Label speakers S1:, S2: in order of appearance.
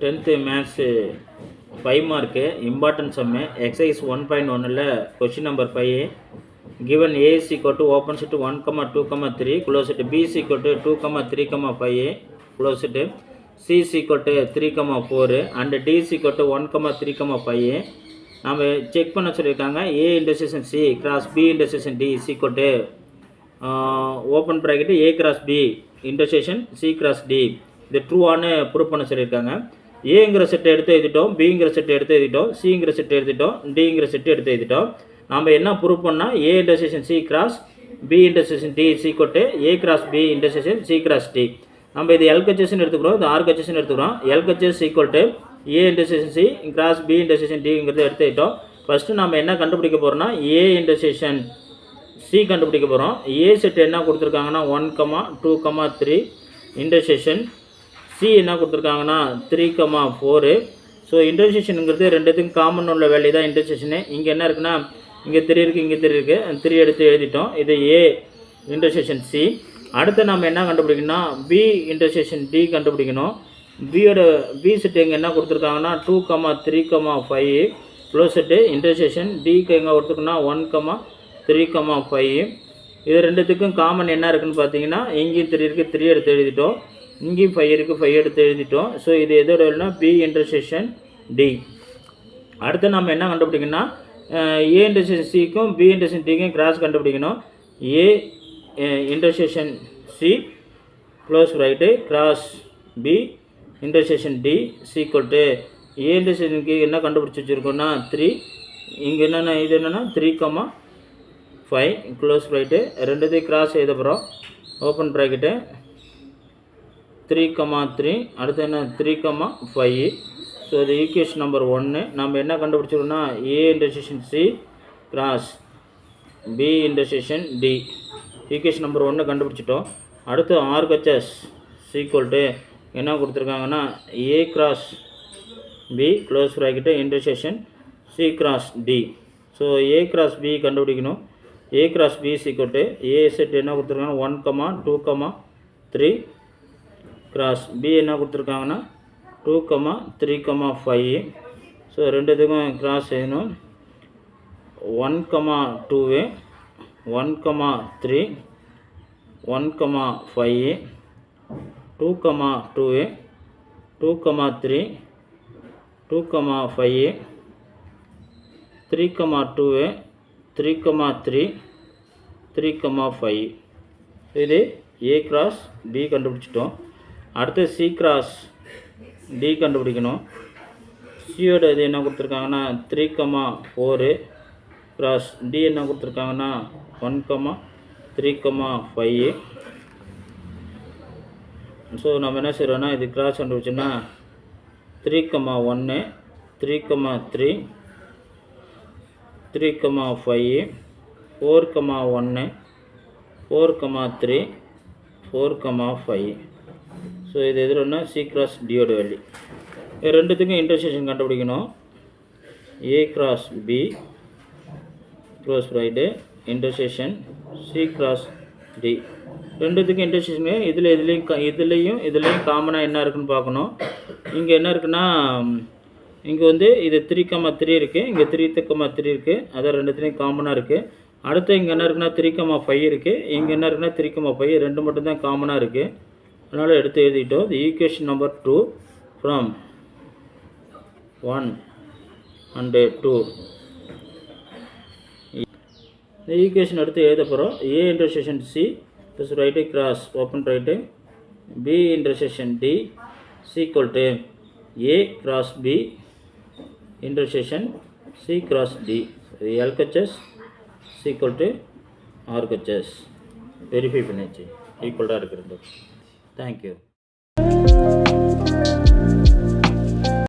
S1: 10th maths 5 mark important sum exercise 1.1ல் question number 5 given A is equal to open set 1, 2, 3 close set B is equal to 2, 3, 5 close set C is equal to 3, 4 and D is equal to 1, 3, 5 நாம் check பண்ண சொல்லியிருக்காங்க A intersection C cross B intersection D is equal to open bracket A cross B intersection C cross D இது ட்ரூவானு prove பண்ண சொல்லியிருக்காங்க. ஏங்கிற செட்டை எடுத்து எழுதிட்டோம், பிங்கிற செட்டை எடுத்து எழுதிட்டோம், சிங்கிற செட்டை எழுதிட்டோம், டிங்கிற செட்டை எடுத்து எழுதிட்டோம். நம்ம என்ன ப்ரூவ் பண்ணால் A intersection C cross B intersection D is equal to A cross B intersection C cross D. நம்ம இது LHS எடுத்துக்கிறோம், இது RHS எடுத்துக்கிறோம். LHS equal to A intersection C cross B intersection Dங்கிறத எடுத்துக்கிட்டோம். ஃபஸ்ட்டு நம்ம என்ன கண்டுபிடிக்க போகிறோம்னா A intersection C கண்டுபிடிக்க போகிறோம். A செட் என்ன கொடுத்துருக்காங்கன்னா 1, 2, 3 இன்டர்செக்ஷன் C என்ன கொடுத்துருக்காங்கன்னா 3, 4. ஸோ இன்டர்செக்ஷனுங்கிறது ரெண்டுத்துக்கும் காமன் உள்ள வேல்யூ தான் இன்டர்செக்ஷனு. இங்கே என்ன இருக்குன்னா இங்கே 3 இருக்குது, இங்கே 3 இருக்குது, 3 எடுத்து எழுதிட்டோம். இது A இன்டர்செக்ஷன் C. அடுத்து நம்ம என்ன கண்டுபிடிக்கணும்னா B இன்டர்செக்ஷன் D கண்டுபிடிக்கணும். B செட்டு இங்கே என்ன கொடுத்துருக்காங்கன்னா 2, 3, 5 க்ளோஸ் செட்டு இன்டர்செக்ஷன் Dக்கு எங்கே கொடுத்துருக்கோன்னா 1, 3, 5. இது ரெண்டுத்துக்கும் காமன் என்ன இருக்குதுன்னு பார்த்தீங்கன்னா இங்கேயும் 3 இருக்குது, 3 எடுத்து எழுதிட்டோம். இங்கேயும் 5 இருக்குது, 5 எடுத்து எழுதிட்டோம். ஸோ இது எதோட இல்லைனா B இன்டர்செக்ஷன் D. அடுத்து நம்ம என்ன கண்டுபிடிக்கணும்னா A இன்டர்செக்ஷன் Cக்கும் B இன்டர்செக்ஷன் Dக்கும் கிராஸ் கண்டுபிடிக்கணும். A intersection C close right cross B intersection D is equal to A இன்டர்செக்ஷனுக்கு என்ன கண்டுபிடிச்சி வச்சுருக்கோன்னா 3. இங்கே என்னென்னா இது என்னென்னா 3, 5 க்ளோஸ் ரைட்டு ரெண்டுத்தையும் கிராஸ் எழுத போகிறோம். ஓப்பன் ப்ராக்கெட்டு 3, 3 அடுத்து என்ன 3, 5. ஸோ இது ஈக்குவேஷன் நம்பர் 1. நம்ம என்ன கண்டுபிடிச்சிருக்கோம்னா A intersection C cross B intersection D equation number 1 கண்டுபிடிச்சிட்டோம். அடுத்து RHS சீக்வல் டு என்ன கொடுத்துருக்காங்கன்னா A கிராஸ் B close bracket intersection C cross D. So A கிராஸ் B கண்டுபிடிக்கணும். A cross B is equal to A set என்ன கொடுத்துருக்காங்கன்னா 1, 2, 3 cross B என்ன கொடுத்துருக்காங்கன்னா 2, 3, 5. ஸோ ரெண்டுத்துக்கும் கிராஸ் செய்யணும். 1, 2, 1, 3, 1, 5, 2, 2, 2, 3, 2, 5, 3, 2, 3, 3, 3, 5. இது A கிராஸ் B கண்டுபிடிச்சிட்டோம். அடுத்து C கிராஸ் D கண்டுபிடிக்கணும். சியோட இது என்ன கொடுத்துருக்காங்கன்னா 3, 4 கிராஸ் D என்ன கொடுத்துருக்காங்கன்னா 1, 3, 5. ஸோ நம்ம என்ன செய்கிறோன்னா இது கிராஸ் கண்டுபிடிச்சோன்னா 3, 1, 3, 3, 3, 5, 4, 1, 4, 3, 4, 5. ஸோ இது எதுனா C கிராஸ் Dயோட வேல்யூ. இது ரெண்டுத்துக்கும் இன்டர்செக்ஷன் கண்டுபிடிக்கணும். A கிராஸ் B close right intersection C cross D. ரெண்டுத்துக்கும் இன்டர்செக்ஷனு இதுலேயும் காமனாக என்ன இருக்குதுன்னு பார்க்கணும். இங்கே என்ன இருக்குன்னா இங்கே வந்து இது 3, 3 இருக்குது, இங்கே 3, 3 இருக்குது, அதான் ரெண்டுத்துலேயும் காமனாக இருக்குது. அடுத்து இங்கே என்ன இருக்குன்னா 3, 5 இருக்குது, இங்கே என்ன இருக்குன்னா 3, 5 ரெண்டு மட்டும்தான் காமனாக இருக்குது. அதனால் எடுத்து எழுதிட்டோம். The equation number 2 from 1 and 2. இந்த ஈக்குவேஷன் எடுத்து எழுத போகிறோம். A intersection C plus right cross open right B intersection D is equal to A கிராஸ் B intersection C cross D. LHS equal to RHS verify பண்ணிச்சு ஈக்குவலாக இருக்கிறது. தேங்க்யூ.